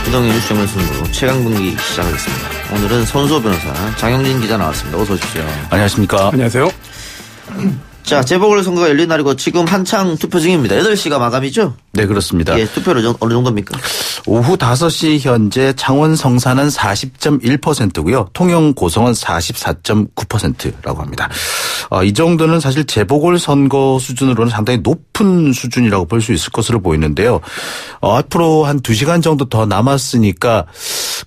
이동의 뉴스정면 승부 최강분기 시작하겠습니다. 오늘은 손수호 변호사, 장영진 기자 나왔습니다. 어서 오십시오. 안녕하십니까. 안녕하세요. 자, 재보궐선거가 열린 날이고 지금 한창 투표 중입니다. 8시가 마감이죠? 네, 그렇습니다. 예, 투표를 어느 정도입니까? 오후 5시 현재 창원 성산은 40.1%고요. 통영 고성은 44.9%라고 합니다. 이 정도는 사실 재보궐선거 수준으로는 상당히 높은 수준이라고 볼 수 있을 것으로 보이는데요. 앞으로 한 2시간 정도 더 남았으니까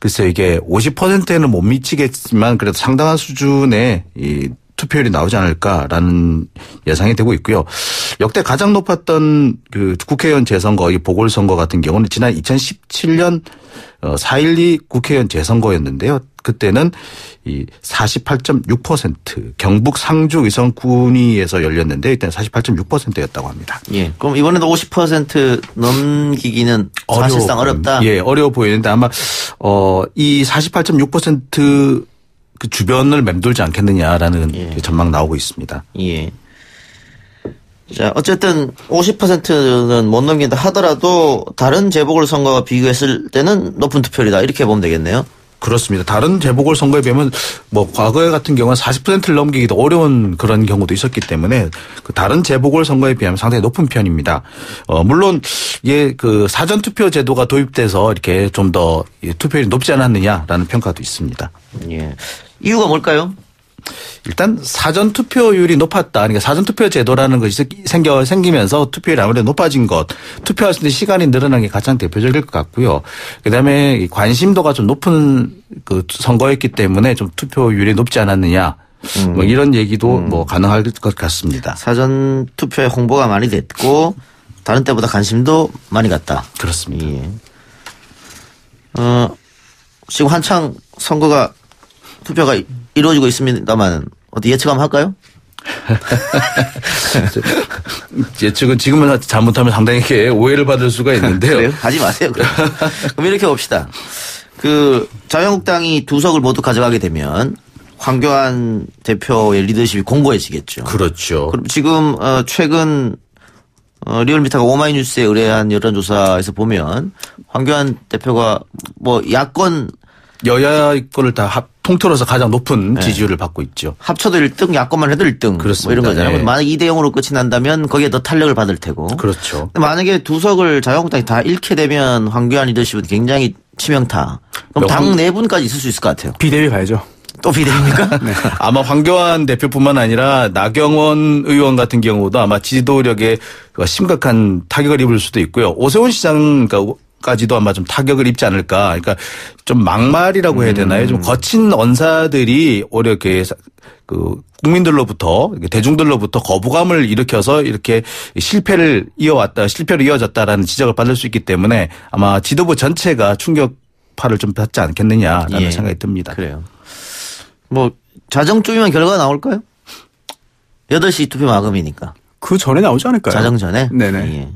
글쎄 이게 50%에는 못 미치겠지만 그래도 상당한 수준의 이 투표율이 나오지 않을까라는 예상이 되고 있고요. 역대 가장 높았던 그 국회의원 재선거, 이 보궐선거 같은 경우는 지난 2017년 4.12 국회의원 재선거였는데요. 그때는 이 48.6% 경북 상주 의성군위에서 열렸는데 이때는 48.6%였다고 합니다. 예. 그럼 이번에도 50% 넘기기는 사실상 어렵다? 예, 어려워 보이는데 아마 이 48.6% 그 주변을 맴돌지 않겠느냐라는 예. 전망 나오고 있습니다. 예. 자, 어쨌든 50%는 못 넘긴다 하더라도 다른 재보궐선거와 비교했을 때는 높은 투표율이다. 이렇게 보면 되겠네요. 그렇습니다. 다른 재보궐선거에 비하면 뭐 과거에 같은 경우는 40%를 넘기기도 어려운 그런 경우도 있었기 때문에 그 다른 재보궐선거에 비하면 상당히 높은 편입니다. 물론 예, 그 사전 투표 제도가 도입돼서 이렇게 좀 더 투표율이 높지 않았느냐라는 평가도 있습니다. 예. 이유가 뭘까요? 일단 사전 투표율이 높았다. 그러니까 사전 투표 제도라는 것이 생기면서 투표율이 아무래도 높아진 것, 투표할 수 있는 시간이 늘어난 게 가장 대표적일 것 같고요. 그다음에 관심도가 좀 높은 그 선거였기 때문에 좀 투표율이 높지 않았느냐. 뭐 이런 얘기도 뭐 가능할 것 같습니다. 사전 투표에 홍보가 많이 됐고 다른 때보다 관심도 많이 갔다. 그렇습니다. 예. 지금 한창 선거가 투표가 이루어지고 있습니다만 어디 예측 한번 할까요? 예측은 지금은 잘못하면 상당히 오해를 받을 수가 있는데요. 그래요? 하지 마세요. 그럼 이렇게 봅시다. 그 자유한국당이 2석을 모두 가져가게 되면 황교안 대표의 리더십이 공고해지겠죠. 그렇죠. 그럼 지금 최근 리얼미터가 오마이뉴스에 의뢰한 여론조사에서 보면 황교안 대표가 뭐 야권 여야 거를 다 통틀어서 가장 높은 지지율을 받고 있죠. 합쳐도 1등, 야권만 해도 1등. 그렇습니다. 뭐 이런 거잖아요. 네. 만약 2대0으로 끝이 난다면 거기에 더 탄력을 받을 테고. 그렇죠. 근데 만약에 2석을 자유한국당이 다 잃게 되면 황교안 리더십은 굉장히 치명타. 그럼 당 내분까지 있을 수 있을 것 같아요. 비대위 가야죠. 또 비대위입니까? 네. 아마 황교안 대표뿐만 아니라 나경원 의원 같은 경우도 아마 지지도력에 심각한 타격을 입을 수도 있고요. 오세훈 시장까지도 아마 좀 타격을 입지 않을까. 그러니까 좀 막말이라고 해야 되나요? 좀 거친 언사들이 오히려 그 국민들로부터 대중들로부터 거부감을 일으켜서 이렇게 실패를 이어졌다라는 지적을 받을 수 있기 때문에 아마 지도부 전체가 충격파를 좀 받지 않겠느냐라는 예. 생각이 듭니다. 그래요. 뭐 자정쯤이면 결과가 나올까요? 8시 투표 마감이니까. 그 전에 나오지 않을까요? 자정 전에? 네네. 예.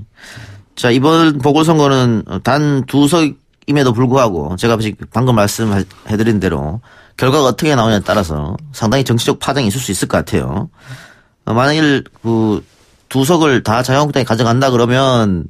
자, 이번 보궐선거는 단 2석임에도 불구하고 제가 방금 말씀해드린 대로 결과가 어떻게 나오냐에 따라서 상당히 정치적 파장이 있을 수 있을 것 같아요. 만일 그 2석을 다 자유한국당이 가져간다 그러면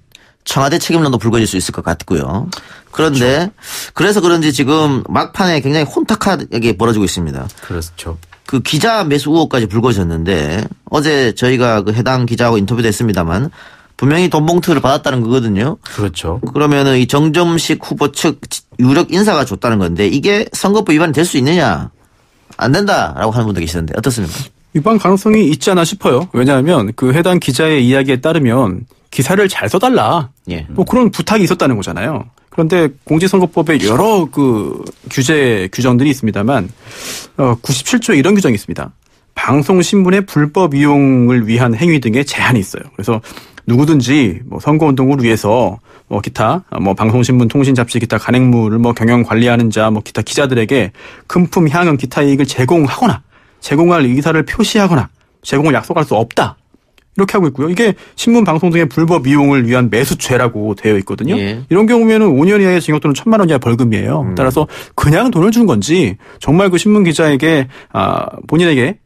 청와대 책임론도 불거질 수 있을 것 같고요. 그런데 그래서 그런지 지금 막판에 굉장히 혼탁하게 벌어지고 있습니다. 그렇죠. 그 기자 매수 의혹까지 불거졌는데 어제 저희가 그 해당 기자하고 인터뷰도 했습니다만 분명히 돈 봉투를 받았다는 거거든요. 그렇죠. 그러면은 이 정점식 후보 측 유력 인사가 줬다는 건데 이게 선거법 위반이 될 수 있느냐? 안 된다라고 하는 분도 계시던데 어떻습니까? 위반 가능성이 있지 않나 싶어요. 왜냐하면 그 해당 기자의 이야기에 따르면 기사를 잘 써달라. 예. 뭐 그런 부탁이 있었다는 거잖아요. 그런데 공직선거법에 여러 그 규정들이 있습니다만 97조에 이런 규정이 있습니다. 방송 신문의 불법 이용을 위한 행위 등의 제한이 있어요. 그래서 누구든지 뭐 선거운동을 위해서 뭐 기타 뭐 방송신문 통신 잡지 기타 간행물을 뭐 경영 관리하는 자 뭐 기타 기자들에게 금품 향응 기타 이익을 제공하거나 제공할 의사를 표시하거나 제공을 약속할 수 없다. 이렇게 하고 있고요. 이게 신문 방송 등의 불법 이용을 위한 매수죄라고 되어 있거든요. 예. 이런 경우에는 5년 이하의 징역 또는 1,000만 원 이하 벌금이에요. 따라서 그냥 돈을 준 건지 정말 그 신문 기자에게 본인에게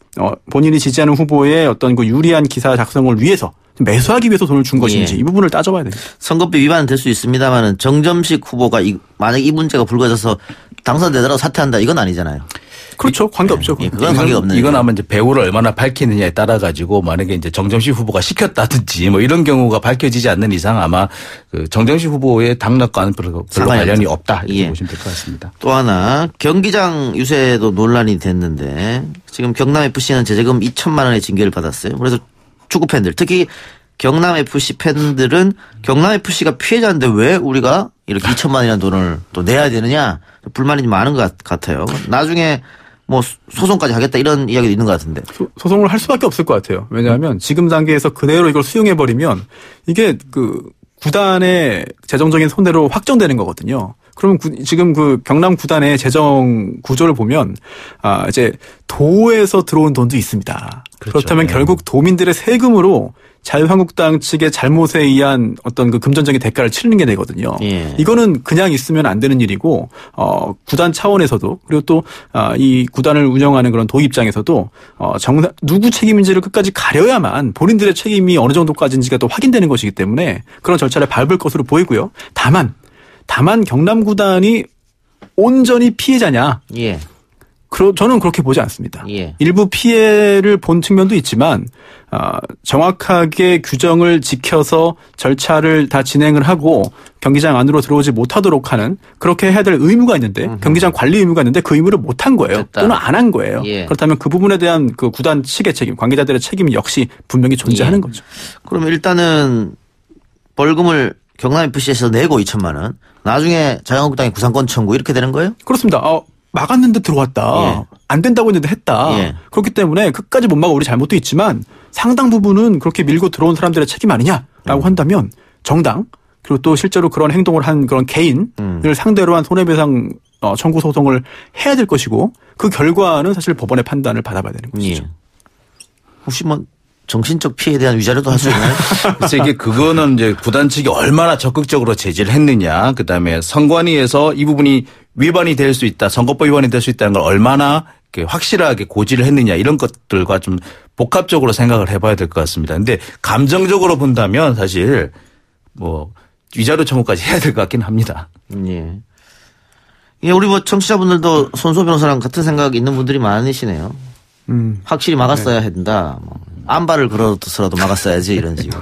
본인이 지지하는 후보의 어떤 그 유리한 기사 작성을 위해서 매수하기 위해서 돈을 준 것인지 이 부분을 따져봐야 됩니다. 선거법 위반은 될 수 있습니다만은 정점식 후보가 만약 이 문제가 불거져서 당선되더라도 사퇴한다 이건 아니잖아요. 그렇죠. 관계없죠. 예, 그건 관계가 없는. 이건 아마 이제 배우를 얼마나 밝히느냐에 따라 가지고 만약에 이제 정정식 후보가 시켰다든지 뭐 이런 경우가 밝혀지지 않는 이상 아마 그 정정식 후보의 당락과는 별로 관련이 없다 이렇게 예. 보시면 될 것 같습니다. 또 하나 경기장 유세도 논란이 됐는데 지금 경남FC는 제재금 2천만 원의 징계를 받았어요. 그래서 축구 팬들 특히 경남FC 팬들은 경남FC가 피해자인데 왜 우리가 이렇게 2천만 원이라는 돈을 또 내야 되느냐 불만이 좀 많은 것 같아요. 나중에 뭐 소송까지 하겠다 이런 이야기도 있는 것 같은데. 소송을 할 수밖에 없을 것 같아요. 왜냐하면 지금 단계에서 그대로 이걸 수용해버리면 이게 그 구단의 재정적인 손해로 확정되는 거거든요. 그러면 지금 그 경남 구단의 재정 구조를 보면 이제 도에서 들어온 돈도 있습니다. 그렇죠. 그렇다면 네. 결국 도민들의 세금으로 자유한국당 측의 잘못에 의한 어떤 그 금전적인 대가를 치르는 게 되거든요. 예. 이거는 그냥 있으면 안 되는 일이고 구단 차원에서도 그리고 또 이 구단을 운영하는 그런 도 입장에서도 누구 책임인지를 끝까지 가려야만 본인들의 책임이 어느 정도까지인지가 또 확인되는 것이기 때문에 그런 절차를 밟을 것으로 보이고요. 다만 경남 구단이 온전히 피해자냐? 예. 저는 그렇게 보지 않습니다. 예. 일부 피해를 본 측면도 있지만 정확하게 규정을 지켜서 절차를 다 진행을 하고 경기장 안으로 들어오지 못하도록 하는 그렇게 해야 될 의무가 있는데 경기장 관리 의무가 있는데 그 의무를 못한 거예요. 됐다. 또는 안 한 거예요. 예. 그렇다면 그 부분에 대한 그 구단 측의 책임, 관계자들의 책임 역시 분명히 존재하는 예. 거죠. 그럼 일단은 벌금을 경남FC에서 내고 2천만 원. 나중에 자유한국당이 구상권 청구 이렇게 되는 거예요? 그렇습니다. 막았는데 들어왔다. 예. 안 된다고 했는데 했다. 예. 그렇기 때문에 끝까지 못 막아 우리 잘못도 있지만 상당 부분은 그렇게 밀고 들어온 사람들의 책임 아니냐라고 한다면 정당 그리고 또 실제로 그런 행동을 한 그런 개인을 상대로 한 손해배상 청구 소송을 해야 될 것이고 그 결과는 사실 법원의 판단을 받아봐야 되는 것이죠. 예. 혹시 뭐 정신적 피해에 대한 위자료도 할 수 있나요? 그래서 이게 그거는 이제 구단 측이 얼마나 적극적으로 제지를 했느냐, 그다음에 선관위에서 이 부분이 위반이 될 수 있다, 선거법 위반이 될 수 있다는 걸 얼마나 이렇게 확실하게 고지를 했느냐 이런 것들과 좀 복합적으로 생각을 해봐야 될 것 같습니다. 근데 감정적으로 본다면 사실 뭐 위자료 청구까지 해야 될 것 같긴 합니다. 예. 예, 우리 뭐 청취자분들도 손소 변호사랑 같은 생각 있는 분들이 많으시네요. 확실히 막았어야 한다. 뭐. 안발을 걸어서라도 막았어야지 이런 식으로.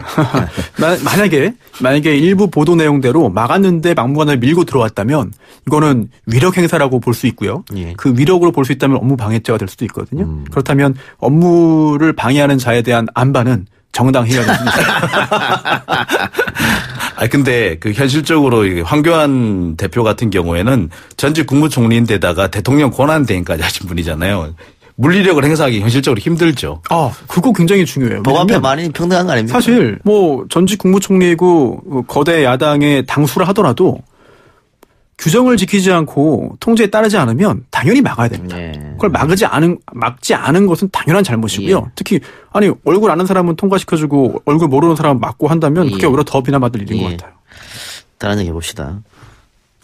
만약에 일부 보도 내용대로 막았는데 막무가내로 밀고 들어왔다면 이거는 위력 행사라고 볼 수 있고요. 예. 그 위력으로 볼 수 있다면 업무 방해죄가 될 수도 있거든요. 그렇다면 업무를 방해하는 자에 대한 안반은 정당해야 됩니다. 근데 그 현실적으로 황교안 대표 같은 경우에는 전직 국무총리인데다가 대통령 권한대행까지 하신 분이잖아요. 물리력을 행사하기 현실적으로 힘들죠. 그거 굉장히 중요해요. 법 앞에 만인이 평등한 거 아닙니까? 사실 뭐 전직 국무총리이고 거대 야당의 당수를 하더라도 규정을 지키지 않고 통제에 따르지 않으면 당연히 막아야 됩니다. 예. 그걸 막지 않은 것은 당연한 잘못이고요. 예. 특히 얼굴 아는 사람은 통과시켜주고 얼굴 모르는 사람은 막고 한다면 그게 예. 오히려 더 비난받을 일인 예. 것 같아요. 다른 얘기 해봅시다.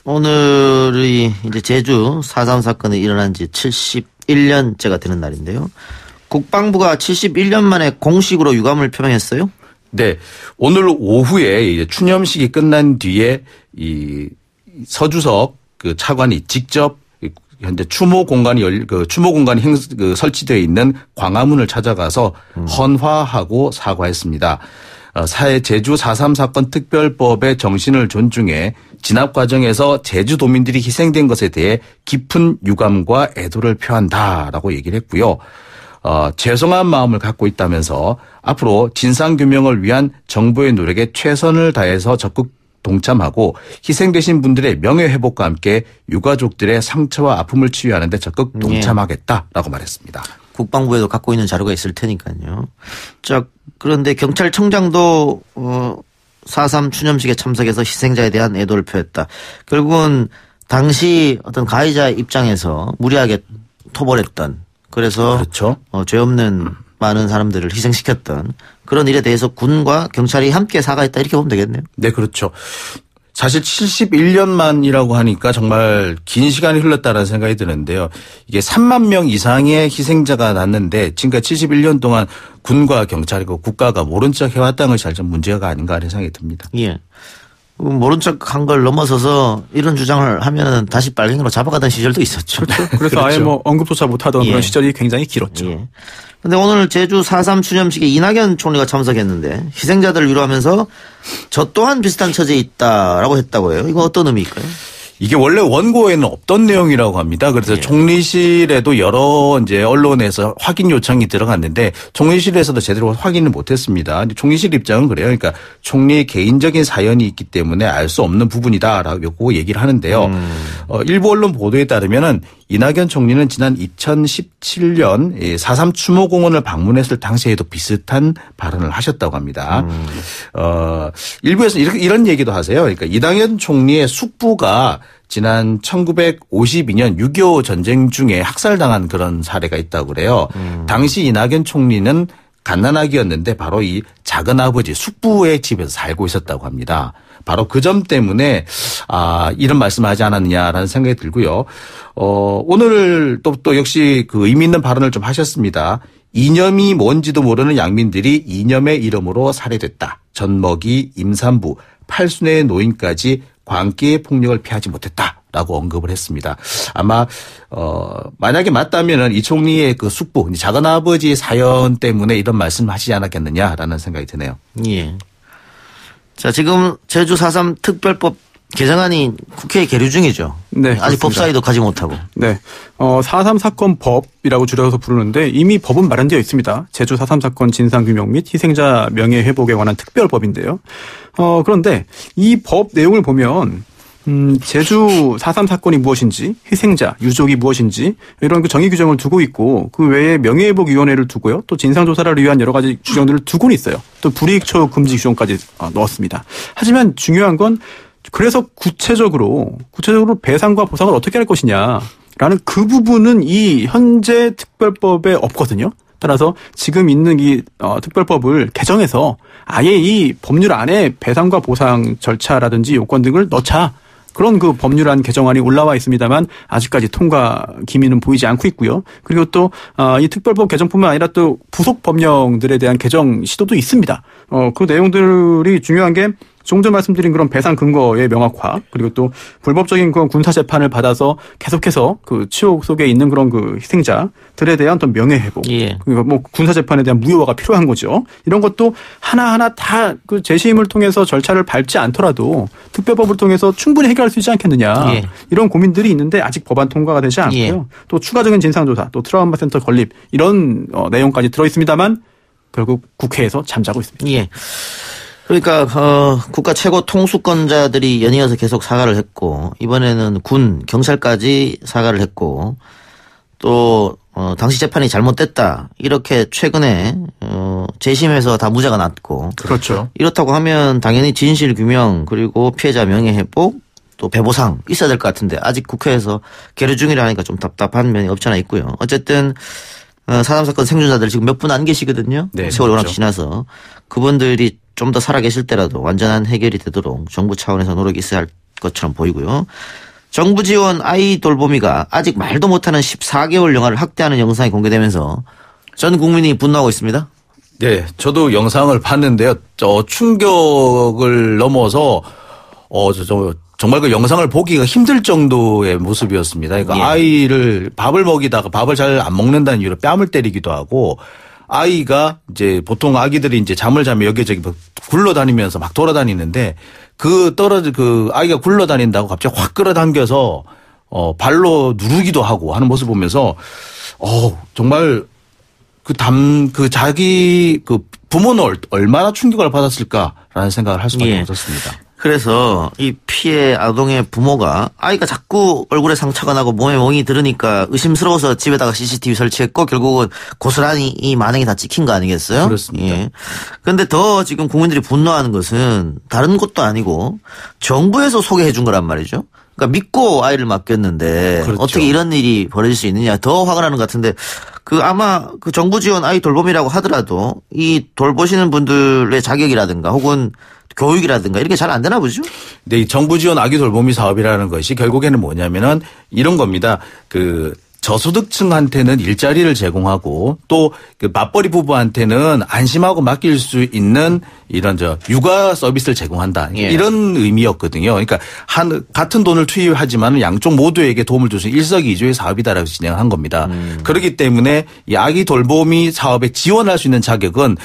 오늘이 이제 제주 4.3 사건이 일어난 지 71년째가 되는 날인데요. 국방부가 71년 만에 공식으로 유감을 표명했어요? 네. 오늘 오후에 이제 추념식이 끝난 뒤에 이 서주석 그 차관이 직접 현재 추모 공간이 설치되어 있는 광화문을 찾아가서 헌화하고 사과했습니다. 제주 4.3 사건 특별법의 정신을 존중해 진압 과정에서 제주도민들이 희생된 것에 대해 깊은 유감과 애도를 표한다라고 얘기를 했고요. 죄송한 마음을 갖고 있다면서 앞으로 진상규명을 위한 정부의 노력에 최선을 다해서 적극 동참하고 희생되신 분들의 명예회복과 함께 유가족들의 상처와 아픔을 치유하는 데 적극 동참하겠다라고 말했습니다. 국방부에도 갖고 있는 자료가 있을 테니까요. 자, 그런데 경찰청장도 4.3 추념식에 참석해서 희생자에 대한 애도를 표했다. 결국은 당시 어떤 가해자 입장에서 무리하게 토벌했던 그래서 그렇죠. 죄 없는 많은 사람들을 희생시켰던 그런 일에 대해서 군과 경찰이 함께 사과했다 이렇게 보면 되겠네요. 네, 그렇죠. 사실 71년만이라고 하니까 정말 긴 시간이 흘렀다는 생각이 드는데요. 이게 3만 명 이상의 희생자가 났는데 지금까지 71년 동안 군과 경찰이고 국가가 모른 척 해왔다는 것이 좀 문제가 아닌가 하는 생각이 듭니다. 예. 모른 척 한 걸 넘어서서 이런 주장을 하면은 다시 빨갱이로 잡아가던 시절도 있었죠. 그렇죠. 그래서 아예 뭐 언급조차 못하던 그런 시절이 굉장히 길었죠. 예. 근데 오늘 제주 4.3 추념식에 이낙연 총리가 참석했는데 희생자들을 위로하면서 저 또한 비슷한 처지에 있다라고 했다고 해요. 이거 어떤 의미일까요? 이게 원래 원고에는 없던 내용이라고 합니다. 그래서 총리실에도 여러 이제 언론에서 확인 요청이 들어갔는데 총리실에서도 제대로 확인을 못했습니다. 총리실 입장은 그래요. 그러니까 총리의 개인적인 사연이 있기 때문에 알 수 없는 부분이다라고 얘기를 하는데요. 일부 언론 보도에 따르면은 이낙연 총리는 지난 2017년 4.3 추모공원을 방문했을 당시에도 비슷한 발언을 하셨다고 합니다. 일부에서 이런 얘기도 하세요. 그러니까 이낙연 총리의 숙부가 지난 1952년 6.25 전쟁 중에 학살당한 그런 사례가 있다고 그래요. 당시 이낙연 총리는 갓난아기였는데 바로 이 작은아버지 숙부의 집에서 살고 있었다고 합니다. 바로 그 점 때문에 이런 말씀하지 않았느냐라는 생각이 들고요. 오늘 또 역시 그 의미 있는 발언을 좀 하셨습니다. 이념이 뭔지도 모르는 양민들이 이념의 이름으로 살해됐다. 젖먹이, 임산부, 팔순의 노인까지 광기의 폭력을 피하지 못했다라고 언급을 했습니다. 아마 만약에 맞다면은 이 총리의 그 숙부, 작은아버지의 사연 때문에 이런 말씀을 하시지 않았겠느냐라는 생각이 드네요. 예. 자, 지금 제주 4.3 특별법 개정안이 국회에 계류 중이죠. 네, 아직 그렇습니다. 법사위도 가지 못하고. 네. 4.3 사건 법이라고 줄여서 부르는데 이미 법은 마련되어 있습니다. 제주 4.3 사건 진상규명 및 희생자 명예회복에 관한 특별법인데요. 그런데 이 법 내용을 보면 제주 4.3 사건이 무엇인지, 희생자, 유족이 무엇인지 이런 그 정의 규정을 두고 있고 그 외에 명예회복위원회를 두고요. 또 진상조사를 위한 여러 가지 규정들을 두고는 있어요. 또 불이익처 금지 규정까지 넣었습니다. 하지만 중요한 건 그래서 구체적으로 배상과 보상을 어떻게 할 것이냐라는 그 부분은 이 현재 특별법에 없거든요. 따라서 지금 있는 이 특별법을 개정해서 아예 이 법률 안에 배상과 보상 절차라든지 요건 등을 넣자. 그런 그 법률안 개정안이 올라와 있습니다만 아직까지 통과 기미는 보이지 않고 있고요. 그리고 또 이 특별법 개정뿐만 아니라 또 부속 법령들에 대한 개정 시도도 있습니다. 그 내용들이 중요한 게 조금 전 말씀드린 그런 배상 근거의 명확화, 그리고 또 불법적인 그런 군사 재판을 받아서 계속해서 그 치욕 속에 있는 그런 그 희생자들에 대한 어떤 명예 회복, 예. 그러니까 뭐 군사 재판에 대한 무효화가 필요한 거죠. 이런 것도 하나하나 다 그 재심을 통해서 절차를 밟지 않더라도 특별법을 통해서 충분히 해결할 수 있지 않겠느냐. 예. 이런 고민들이 있는데 아직 법안 통과가 되지 않고요. 예. 또 추가적인 진상조사, 또 트라우마 센터 건립 이런 내용까지 들어 있습니다만 결국 국회에서 잠자고 있습니다. 예. 그러니까 국가 최고 통수권자들이 연이어서 계속 사과를 했고 이번에는 군, 경찰까지 사과를 했고 또 당시 재판이 잘못됐다 이렇게 최근에 재심에서 다 무죄가 났고 그렇죠. 이렇다고 하면 당연히 진실 규명 그리고 피해자 명예 회복 또 배보상 있어야 될 것 같은데 아직 국회에서 계류 중이라 하니까 좀 답답한 면이 없지 않아 있고요. 어쨌든 4.3 사건 생존자들 지금 몇 분 안 계시거든요. 네, 세월이 워낙 그렇죠. 지나서 그분들이 좀 더 살아계실 때라도 완전한 해결이 되도록 정부 차원에서 노력이 있어야 할 것처럼 보이고요. 정부 지원 아이 돌보미가 아직 말도 못하는 14개월 영아를 학대하는 영상이 공개되면서 전 국민이 분노하고 있습니다. 네, 저도 영상을 봤는데요. 충격을 넘어서 정말 그 영상을 보기가 힘들 정도의 모습이었습니다. 그러니까 예. 아이를 밥을 먹이다가 밥을 잘 안 먹는다는 이유로 뺨을 때리기도 하고 아이가 이제 보통 아기들이 이제 잠을 자면 여기저기 막 굴러다니면서 막 돌아다니는데 그 아이가 굴러다닌다고 갑자기 확 끌어당겨서 발로 누르기도 하고 하는 모습 보면서 정말 자기 부모는 얼마나 충격을 받았을까라는 생각을 할 수밖에 예. 없었습니다. 그래서 이 피해 아동의 부모가 아이가 자꾸 얼굴에 상처가 나고 몸에 멍이 들으니까 의심스러워서 집에다가 CCTV 설치했고 결국은 고스란히 이 만행이 다 찍힌 거 아니겠어요? 그렇습니다. 예. 그런데 더 지금 국민들이 분노하는 것은 다른 것도 아니고 정부에서 소개해 준 거란 말이죠. 그러니까 믿고 아이를 맡겼는데 그렇죠. 어떻게 이런 일이 벌어질 수 있느냐 더 화가 나는 것 같은데 아마 정부 지원 아이 돌봄이라고 하더라도 이 돌보시는 분들의 자격이라든가 혹은 교육이라든가 이렇게 잘 안 되나 보죠? 근데 이 정부 지원 아기 돌보미 사업이라는 것이 결국에는 뭐냐면은 이런 겁니다. 그 저소득층한테는 일자리를 제공하고 또 그 맞벌이 부부한테는 안심하고 맡길 수 있는 이런 육아 서비스를 제공한다. 예. 이런 의미였거든요. 그러니까 같은 돈을 투입하지만 양쪽 모두에게 도움을 줄 수 있는 일석이조의 사업이다라고 진행한 겁니다. 그렇기 때문에 이 아기 돌보미 사업에 지원할 수 있는 자격은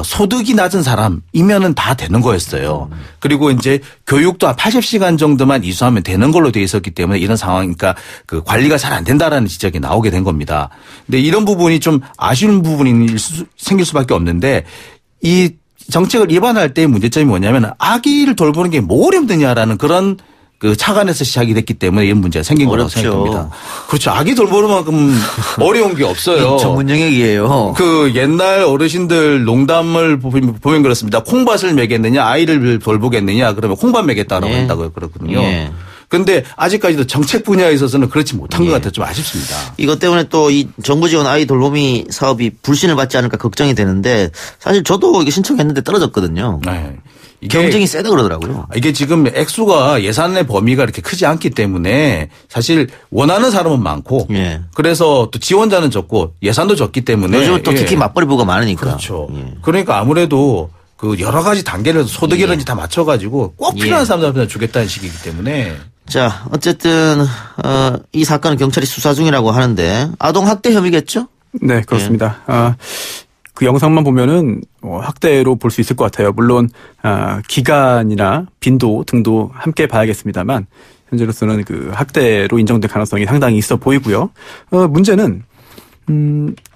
소득이 낮은 사람이면은 다 되는 거였어요. 그리고 이제 교육도 한 80시간 정도만 이수하면 되는 걸로 돼 있었기 때문에 이런 상황이니까 그 관리가 잘 안 된다라는 지적이 나오게 된 겁니다. 근데 이런 부분이 좀 아쉬운 부분이 생길 수밖에 없는데 이 정책을 입안할 때의 문제점이 뭐냐면 아기를 돌보는 게 뭐 어렵느냐라는 그런 그 차관에서 시작이 됐기 때문에 이런 문제가 생긴 거라고 어렵죠. 생각됩니다. 그렇죠. 아기 돌보는 만큼 어려운 게 없어요. 전문 영역이에요. 그 옛날 어르신들 농담을 보면 그렇습니다. 콩밭을 매겠느냐 아이를 돌보겠느냐 그러면 콩밭 매겠다라고 예. 한다고 그렇거든요. 예. 그런데 아직까지도 정책 분야에 있어서는 그렇지 못한 것 같아서 좀 아쉽습니다. 이것 때문에 또 이 정부 지원 아이 돌보미 사업이 불신을 받지 않을까 걱정이 되는데 사실 저도 이게 신청했는데 떨어졌거든요. 네. 경쟁이 세다 그러더라고요. 이게 지금 액수가 예산의 범위가 이렇게 크지 않기 때문에 사실 원하는 사람은 많고 예. 그래서 또 지원자는 적고 예산도 적기 때문에 요즘 또 특히 맞벌이 부부가 많으니까. 그렇죠. 예. 그러니까 아무래도 그 여러 가지 단계를 소득이라든지 다 맞춰가지고 꼭 필요한 예. 사람들한테 주겠다는 식이기 때문에 자, 어쨌든 이 사건은 경찰이 수사 중이라고 하는데 아동 학대 혐의겠죠? 네, 그렇습니다. 그 영상만 보면은 학대로 볼 수 있을 것 같아요. 물론 기간이나 빈도 등도 함께 봐야겠습니다만 현재로서는 그 학대로 인정될 가능성이 상당히 있어 보이고요. 문제는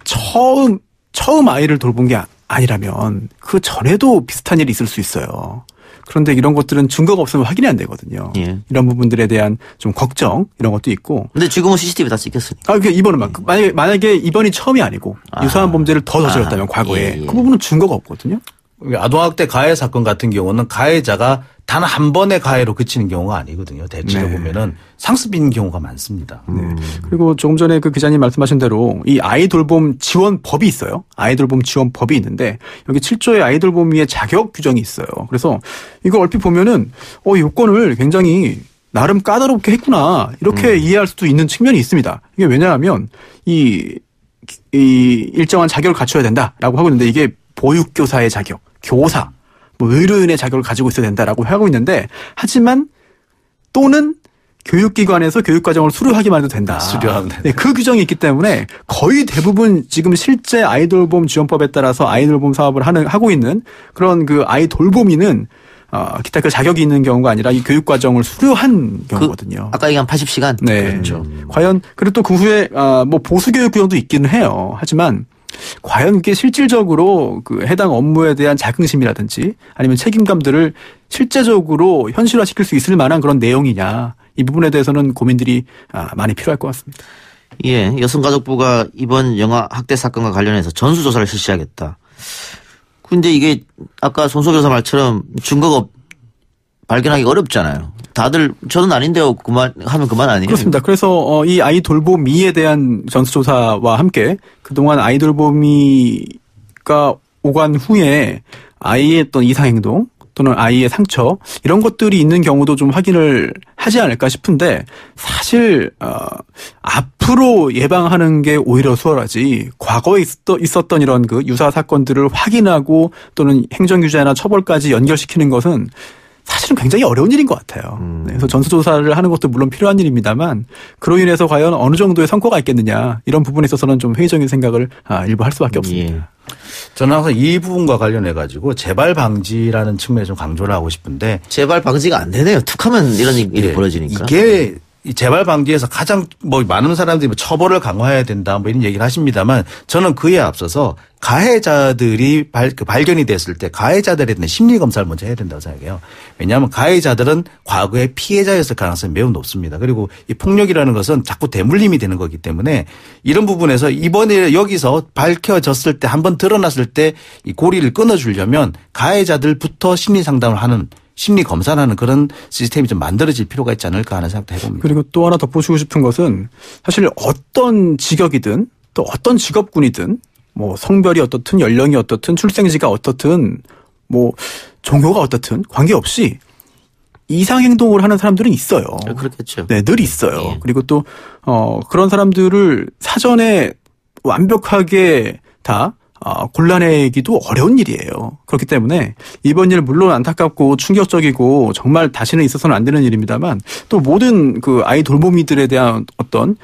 처음 아이를 돌본 게 아니라면 그 전에도 비슷한 일이 있을 수 있어요. 그런데 이런 것들은 증거가 없으면 확인이 안 되거든요. 예. 이런 부분들에 대한 좀 걱정 이런 것도 있고. 근데 지금은 CCTV 다 찍혔으니까. 그러니까 이번은 만약에 이번이 처음이 아니고 유사한 범죄를 더 저질렀다면 과거에 예. 그 부분은 증거가 없거든요. 아동학대 가해 사건 같은 경우는 가해자가 단 한 번의 가해로 그치는 경우가 아니거든요. 대체로 네. 보면은 상습인 경우가 많습니다. 그리고 조금 전에 그 기자님 말씀하신 대로 이 아이돌봄 지원법이 있어요. 아이돌봄 지원법이 있는데 여기 7조의 아이돌봄위의 자격 규정이 있어요. 그래서 이거 얼핏 보면은 요건을 굉장히 나름 까다롭게 했구나 이렇게 이해할 수도 있는 측면이 있습니다. 이게 왜냐하면 이 일정한 자격을 갖춰야 된다라고 하고 있는데 이게 보육교사의 자격, 교사, 의료인의 자격을 가지고 있어야 된다라고 하고 있는데 하지만 또는 교육기관에서 교육과정을 수료하기만 해도 된다. 수료하면 된다. 네, 그 규정이 있기 때문에 거의 대부분 지금 실제 아이돌봄 지원법에 따라서 아이돌봄 사업을 하고 있는 그런 그 아이돌봄이는 기타 그 자격이 있는 경우가 아니라 이 교육과정을 수료한 경우거든요. 아까 얘기한 80시간. 네. 그렇죠. 과연 그리고 또 그 후에 뭐 보수교육 규정도 있기는 해요. 하지만 과연 이게 실질적으로 그 해당 업무에 대한 자긍심이라든지 아니면 책임감들을 실제적으로 현실화시킬 수 있을 만한 그런 내용이냐 이 부분에 대해서는 고민들이 많이 필요할 것 같습니다. 예, 여성가족부가 이번 영아 학대 사건과 관련해서 전수조사를 실시하겠다. 근데 이게 아까 손소변호사 말처럼 증거가 발견하기 어렵잖아요. 다들 저는 아닌데요. 하면 그만 아니에요. 그렇습니다. 그래서 이 아이 돌보미에 대한 전수조사와 함께 그동안 아이 돌보미가 오간 후에 아이의 어떤 이상행동 또는 아이의 상처 이런 것들이 있는 경우도 좀 확인을 하지 않을까 싶은데 사실 앞으로 예방하는 게 오히려 수월하지 과거에 있었던 이런 그 유사 사건들을 확인하고 또는 행정규제나 처벌까지 연결시키는 것은 사실은 굉장히 어려운 일인 것 같아요. 네, 그래서 전수조사를 하는 것도 물론 필요한 일입니다만 그로 인해서 과연 어느 정도의 성과가 있겠느냐 이런 부분에 있어서는 좀 회의적인 생각을 일부 할 수밖에 없습니다. 예. 저는 항상 이 부분과 관련해 가지고 재발 방지라는 측면에 좀 강조를 하고 싶은데 재발 방지가 안 되네요. 툭하면 이런 일이 벌어지니까. 이게 이 재발 방지에서 가장 많은 사람들이 처벌을 강화해야 된다 이런 얘기를 하십니다만 저는 그에 앞서서 가해자들이 발견이 됐을 때 가해자들에 대한 심리 검사를 먼저 해야 된다고 생각해요. 왜냐하면 가해자들은 과거에 피해자였을 가능성이 매우 높습니다. 그리고 이 폭력이라는 것은 자꾸 대물림이 되는 거기 때문에 이런 부분에서 이번에 여기서 밝혀졌을 때 한번 드러났을 때 이 고리를 끊어주려면 가해자들부터 심리 상담을 하는 심리 검사를 하는 그런 시스템이 좀 만들어질 필요가 있지 않을까 하는 생각도 해봅니다. 그리고 또 하나 덧붙이고 싶은 것은 사실 어떤 직업이든 또 어떤 직업군이든 뭐 성별이 어떻든 연령이 어떻든 출생지가 어떻든 뭐 종교가 어떻든 관계없이 이상 행동을 하는 사람들은 있어요. 그렇겠죠. 네, 늘 있어요. 예. 그리고 또 그런 사람들을 사전에 완벽하게 다 골라내기도 어려운 일이에요. 그렇기 때문에 이번 일 물론 안타깝고 충격적이고 정말 다시는 있어서는 안 되는 일입니다만 또 모든 그 아이 돌보미들에 대한 어떤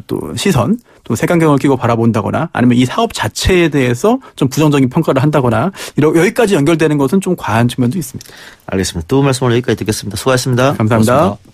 또 시선 또 색안경을 끼고 바라본다거나 아니면 이 사업 자체에 대해서 좀 부정적인 평가를 한다거나 여기까지 연결되는 것은 좀 과한 측면도 있습니다. 알겠습니다. 두 분 말씀 오늘 여기까지 듣겠습니다. 수고하셨습니다. 감사합니다. 고맙습니다.